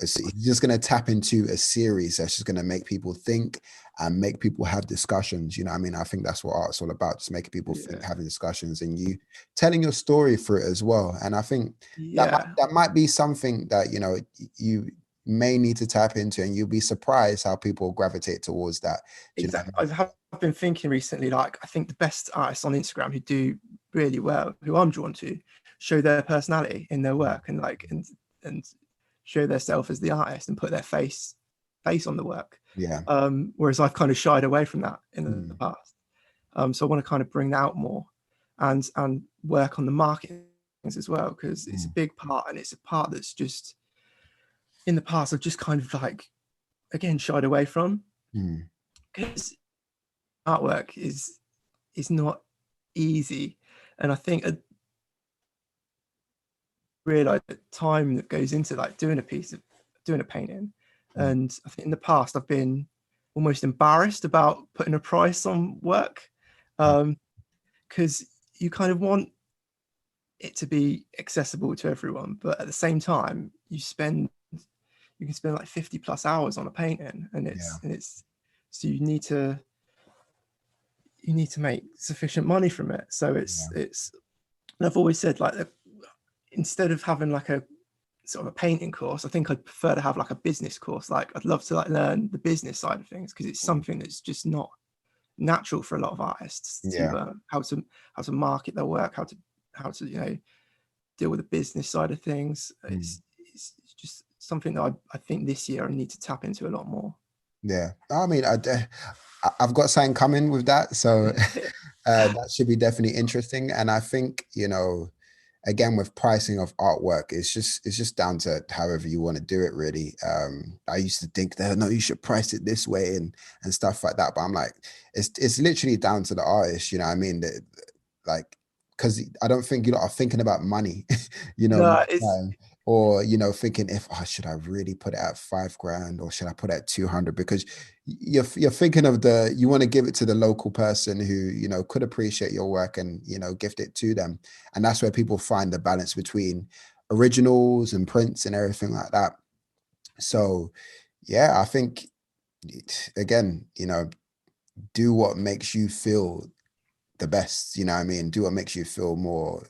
he's just going to tap into a series that's just going to make people think and make people have discussions. You know what I mean? I think that's what art's all about, just making people think, Yeah. having discussions, and you telling your story through it as well. And I think Yeah. that might be something that you may need to tap into, and you'll be surprised how people gravitate towards that. Do you know what Exactly. I mean? I've been thinking recently, like, I think the best artists on Instagram who do really well, who I'm drawn to, show their personality in their work, and like, and show themselves as the artist and put their face on the work. Yeah. Whereas I've kind of shied away from that in the Mm, past. So I want to kind of bring that out more, and work on the marketing things as well, because it's a mm, big part, and it's a part that's just in the past I've just kind of like, again, shied away from, mm. because artwork is not easy, and I think I realize the time that goes into like doing a painting. Mm. And I think in the past I've been almost embarrassed about putting a price on work, because you kind of want it to be accessible to everyone, but at the same time you can spend like 50 plus hours on a painting, and Yeah. it's so you need to make sufficient money from it. So Yeah. it's and I've always said, like, instead of having like a sort of a painting course, I think I'd prefer to have like a business course. Like, I'd love to like learn the business side of things, because it's Mm. something that's just not natural for a lot of artists to Yeah. how to market their work, how to deal with the business side of things. Mm. It's just something that I think this year I need to tap into a lot more. Yeah. I mean, I've got something coming with that. So that should be definitely interesting. And I think, again, with pricing of artwork, it's just down to however you want to do it, really. I used to think that, no, you should price it this way and stuff like that. But I'm like, it's literally down to the artist, you know what I mean? Like, because I don't think are thinking about money, No, most time, or thinking if, should I really put it at 5 grand, or should I put it at 200? Because you're thinking of you want to give it to the local person who could appreciate your work, and gift it to them. And that's where people find the balance between originals and prints and everything like that. So yeah, I think, again, do what makes you feel the best. You know what I mean? Do what makes you feel more,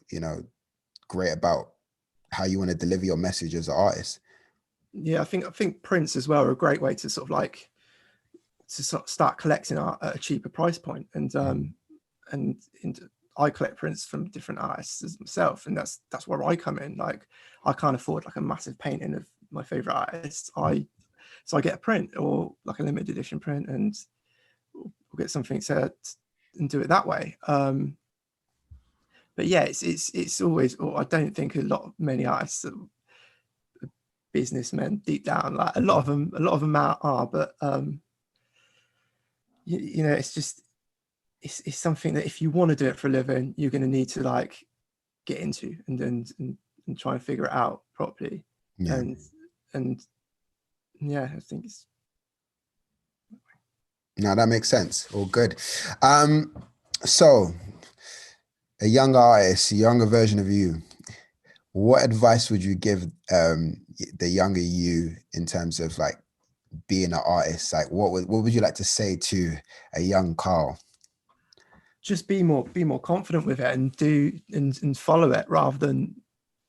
great about how you want to deliver your message as an artist. yeah, I think prints as well are a great way to sort of like to start collecting art at a cheaper price point. And Mm, and I collect prints from different artists as myself, and that's where I come in. Like, I can't afford like a massive painting of my favorite artists. So I get a print, or like a limited edition print, and we'll get something to and do it that way. But yeah, it's always, or I don't think many artists are businessmen deep down. Like, a lot of them are, but it's just it's something that if you want to do it for a living, you're going to need to like get into, and try and figure it out properly. yeah. And yeah, I think it's No, that makes sense. All good. So a younger artist, a younger version of you, what advice would you give the younger you in terms of like being an artist? Like, what would you like to say to a young Carl? just be more confident with it, and do and follow it, rather than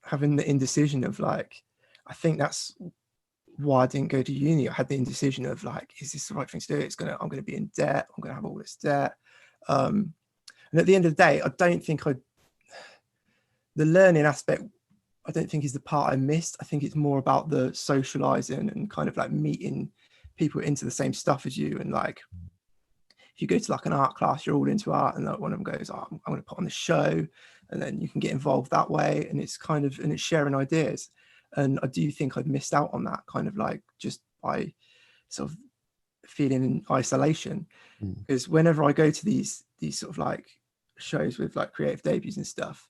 having the indecision of like, I think that's why I didn't go to uni. I had the indecision of like, is this the right thing to do? I'm gonna be in debt. I'm gonna have all this debt. And at the end of the day, I don't think the learning aspect, I don't think, is the part I missed. I think it's more about the socializing and kind of like meeting people into the same stuff as you. And like, if you go to like an art class, you're all into art, and like one of them goes, I'm going to put on the show, and then you can get involved that way. And it's sharing ideas. And I do think I've missed out on that, kind of like, just by sort of feeling in isolation, because whenever I go to these sort of like shows with like creative debuts and stuff,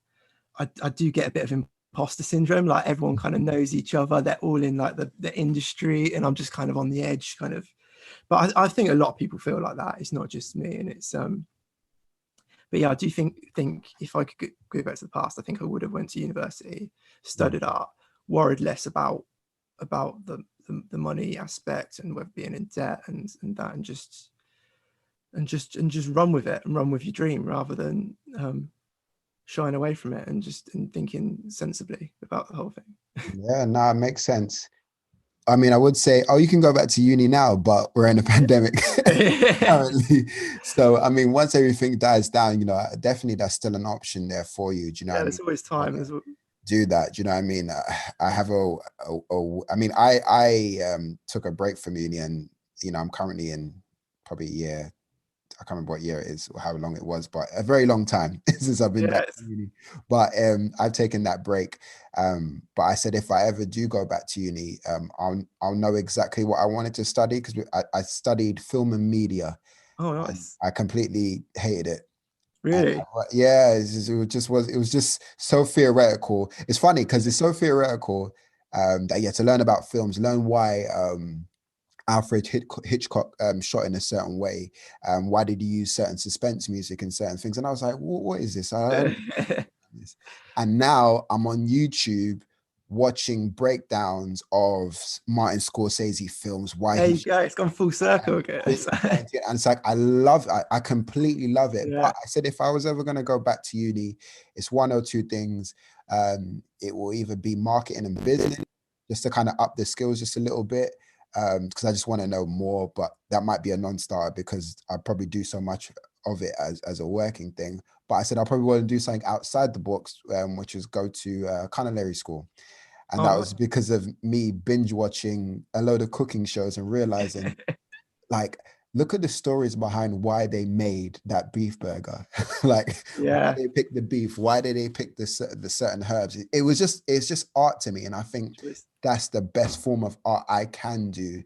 I do get a bit of imposter syndrome. Like everyone kind of knows each other, they're all in like the industry, and I'm just kind of on the edge kind of. But I think a lot of people feel like that. It's not just me, and it's but yeah, I do think if I could go back to the past, I think I would have went to university, studied art, worried less about the money aspect and whether being in debt and that, and just run with it and run with your dream rather than shying away from it, and thinking sensibly about the whole thing. Yeah, no, it makes sense. I mean, I would say, oh, you can go back to uni now, but we're in a pandemic currently. So, I mean, once everything dies down, definitely that's still an option there for you. Do you know what I mean? There's always time. Do that. Do you know what I mean? I have I mean, I took a break from uni, and, I'm currently in probably a year. I can't remember what year it is or how long it was, but a very long time since I've been back to uni. But I've taken that break. But I said, if I ever do go back to uni, I'll know exactly what I wanted to study, because I studied film and media. Oh, nice. I completely hated it. Really? Yeah, it was just so theoretical. It's funny because it's so theoretical that you have to learn about films, learn why Alfred Hitchcock shot in a certain way. Why did he use certain suspense music and certain things? And I was like, what is this? And now I'm on YouTube watching breakdowns of Martin Scorsese films. Why there you go. It's gone full circle again. And it's like, I completely love it. But I said, if I was ever going to go back to uni, it's one or two things. It will either be marketing and business, just to kind of up the skills just a little bit, because I just want to know more. But that might be a non-starter because I probably do so much of it as a working thing. But I said I probably want to do something outside the box, which is go to culinary school. And that was because of me binge watching a load of cooking shows and realizing, like, look at the stories behind why they made that beef burger. Like, why they picked the beef, why did they pick the certain herbs? It's just art to me. And I think that's the best form of art I can do,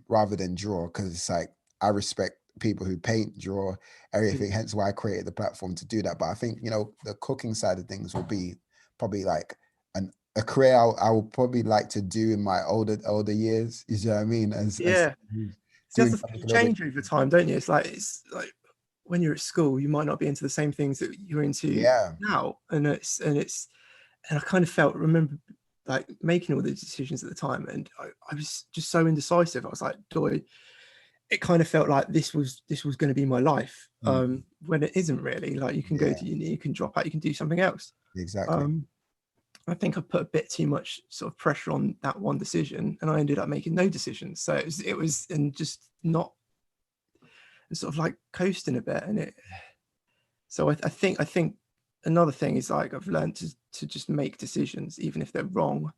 rather than draw, because it's like, I respect people who paint, draw, everything, hence why I created the platform to do that. But I think, the cooking side of things will be probably like a career I will probably like to do in my older years. You know what I mean? You change over time, don't you? It's like when you're at school, you might not be into the same things that you're into now, and I kind of remember like making all the decisions at the time, and I was just so indecisive. I was like, it kind of felt like this was going to be my life, when it isn't really. Like, you can go to uni, you can drop out, you can do something else. Exactly. I think I put a bit too much sort of pressure on that one decision, and I ended up making no decisions. So it was and just not sort of like coasting a bit. And so I think another thing is, like, I've learned to just make decisions, even if they're wrong.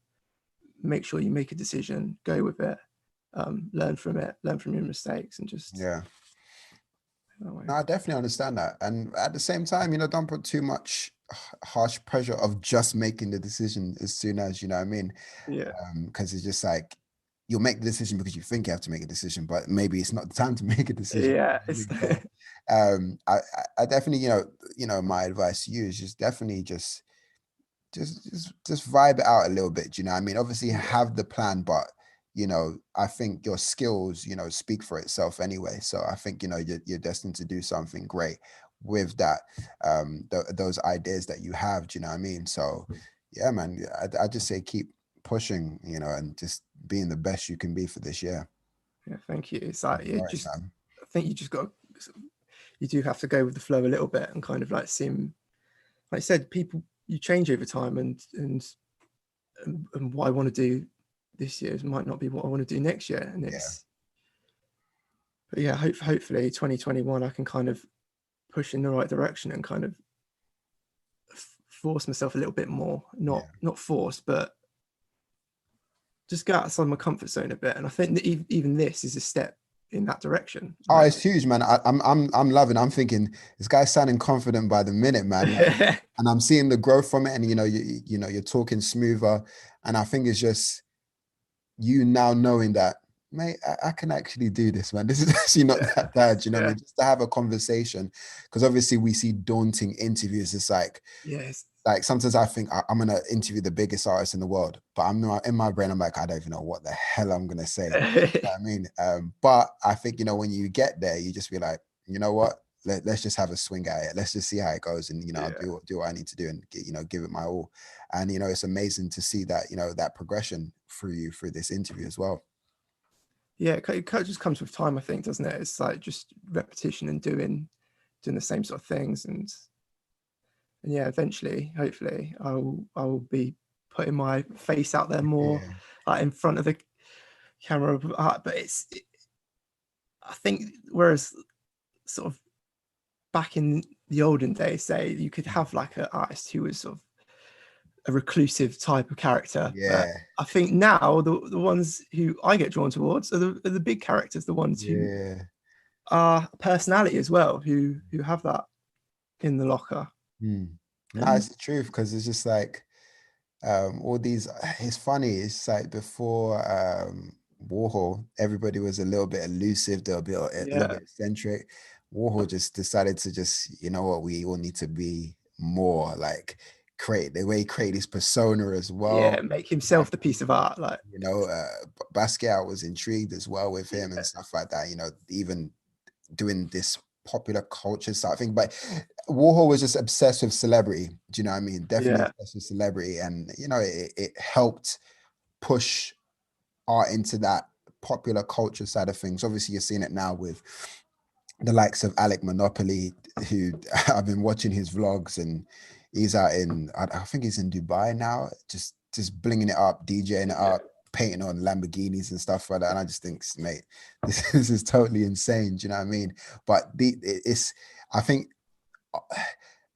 Make sure you make a decision, go with it, learn from it, learn from your mistakes, and just No, I definitely understand that. And at the same time, don't put too much harsh pressure of just making the decision as soon as, you know what I mean? Because it's just like, you'll make the decision because you think you have to make a decision, but maybe it's not the time to make a decision. I definitely, my advice to you is just definitely just vibe it out a little bit. You know what I mean? Obviously have the plan, but I think your skills, speak for itself anyway. So I think, you're destined to do something great with that, those ideas that you have. Do you know what I mean? So yeah, man, I just say keep pushing, and just being the best you can be for this year. Yeah, thank you. It's like, I think you do have to go with the flow a little bit, and kind of like seem, like I said, you change over time, and what I want to do this year might not be what I want to do next year. And but yeah, hopefully 2021 I can kind of push in the right direction and kind of force myself a little bit more, not force, but just go outside my comfort zone a bit. And I think that even this is a step in that direction. Oh, it's huge, man. I'm loving it. I'm thinking, this guy's sounding confident by the minute, man. And I'm seeing the growth from it. And you're talking smoother. And I think it's just you now knowing that, mate, I can actually do this, man. This is actually not that bad, you know what I Yeah. mean? Just to have a conversation, because obviously we see daunting interviews. It's Yes. like sometimes I think I'm gonna interview the biggest artist in the world, but I'm not in my brain. I'm like, I don't even know what the hell I'm gonna say. You know what I mean, but I think, you know, when you get there, you just be like, you know what? Let's just have a swing at it. Let's just see how it goes, and, you know, I'll Yeah. do what I need to do and you know, give it my all. And, you know, it's amazing to see that, you know, that progression through you through this interview as well. Yeah, it kind of just comes with time, I think, doesn't it? It's like just repetition and doing the same sort of things, and yeah, eventually, hopefully, I will be putting my face out there more, Yeah, like in front of the camera. But I think, whereas sort of back in the olden days, say you could have like an artist who was sort of a reclusive type of character, but yeah, I think now the ones who I get drawn towards are the big characters, the ones who yeah. are personality as well, who have that in the locker. Hmm. No, And it's the truth, because it's just like all these. It's funny. It's like before Warhol, everybody was a little bit elusive, they were a little yeah, bit eccentric. Warhol just decided to just, you know what, we all need to be more like create the way he create his persona as yeah, well. make Like, himself the piece of art. Like, you know, Basquiat was intrigued as well with him and yeah, stuff like that. You know, even doing this popular culture sort of thing. But Warhol was just obsessed with celebrity. Do you know what I mean? Definitely yeah, obsessed with celebrity. And, you know, it helped push art into that popular culture side of things. Obviously, you're seeing it now with the likes of Alec Monopoly, who I've been watching his vlogs, and he's out in, I think he's in Dubai now, just blinging it up, DJing it yeah, up, painting on Lamborghinis and stuff like that. And I just think, mate, this is totally insane. Do you know what I mean? But it's, I think, uh,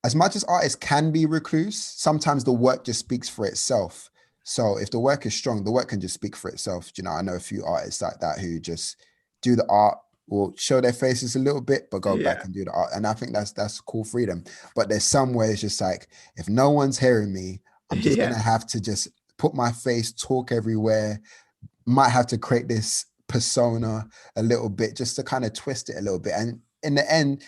as much as artists can be recluse, sometimes the work just speaks for itself. So if the work is strong, the work can just speak for itself. You know, I know a few artists like that who just do the art, will show their faces a little bit, but go back yeah, and do the art. And I think that's cool freedom. But there's some where it's just like, if no one's hearing me, I'm just yeah, gonna have to just put my face, talk everywhere, might have to create this persona a little bit just to kind of twist it a little bit. And in the end,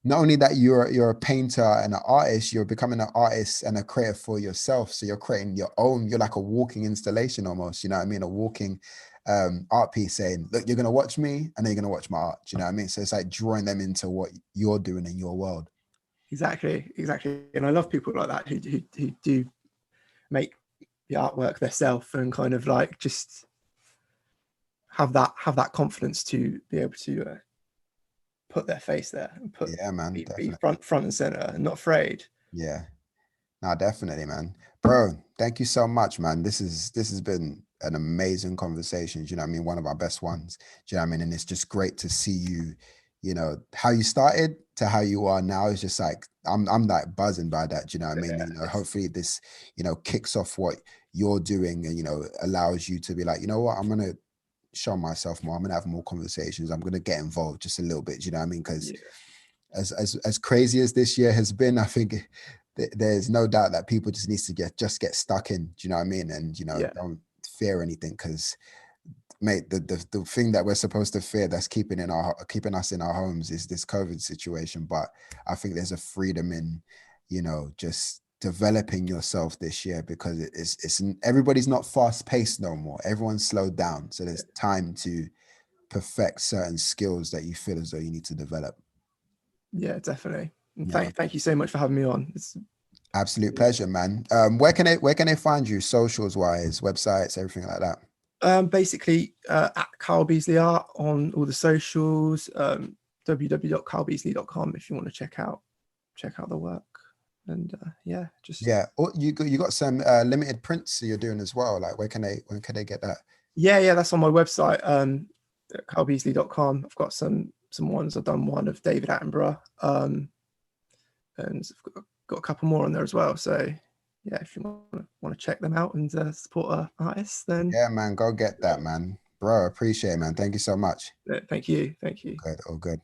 not only that, you're a painter and an artist, you're becoming an artist and a creator for yourself. So you're creating your own, you're like a walking installation almost, you know what I mean? A walking art piece saying, look, you're gonna watch me and then you're gonna watch my art. Do you know what I mean? So it's like drawing them into what you're doing in your world. exactly. And I love people like that who do make the artwork themselves and kind of like just have that confidence to be able to put their face there and Yeah, man, be definitely. front and center and not afraid. Yeah. No, definitely, man. Bro, thank you so much, man. This has been an amazing conversation. Do you know what I mean? One of our best ones. Do you know what I mean? And it's just great to see you, you know, how you started to how you are now. Is just like I'm like buzzing by that. Do you know what I mean? Yeah, You know, hopefully this, you know, kicks off what you're doing and, you know, allows you to be like, you know what, I'm gonna show myself more. I'm gonna have more conversations. I'm gonna get involved just a little bit. Do you know what I mean? Because yeah, as crazy as this year has been, I think there's no doubt that people just needs to get stuck in. Do you know what I mean? And, you know, yeah, don't fear anything, because, mate, the thing that we're supposed to fear that's keeping us in our homes is this COVID situation. But I think there's a freedom in, you know, just developing yourself this year, because it's everybody's not fast paced no more. Everyone's slowed down, so there's time to perfect certain skills that you feel as though you need to develop. yeah, definitely. And Yeah. thank you so much for having me on. It's Absolute pleasure, man. Where can they find you, socials wise, websites, everything like that? basically at Carl Beazley Art on all the socials. www.carlbeazley.com if you want to check out the work. And yeah, just Yeah. Oh, you got some limited prints you're doing as well. Like, when can they get that? yeah, that's on my website. At carlbeazley.com. I've got some ones. I've done one of David Attenborough. And I've got a couple more on there as well. So yeah, if you want to check them out and support an artist, then Yeah, man, go get that, man. Bro, appreciate it, man. Thank you so much. thank you. Good, all good.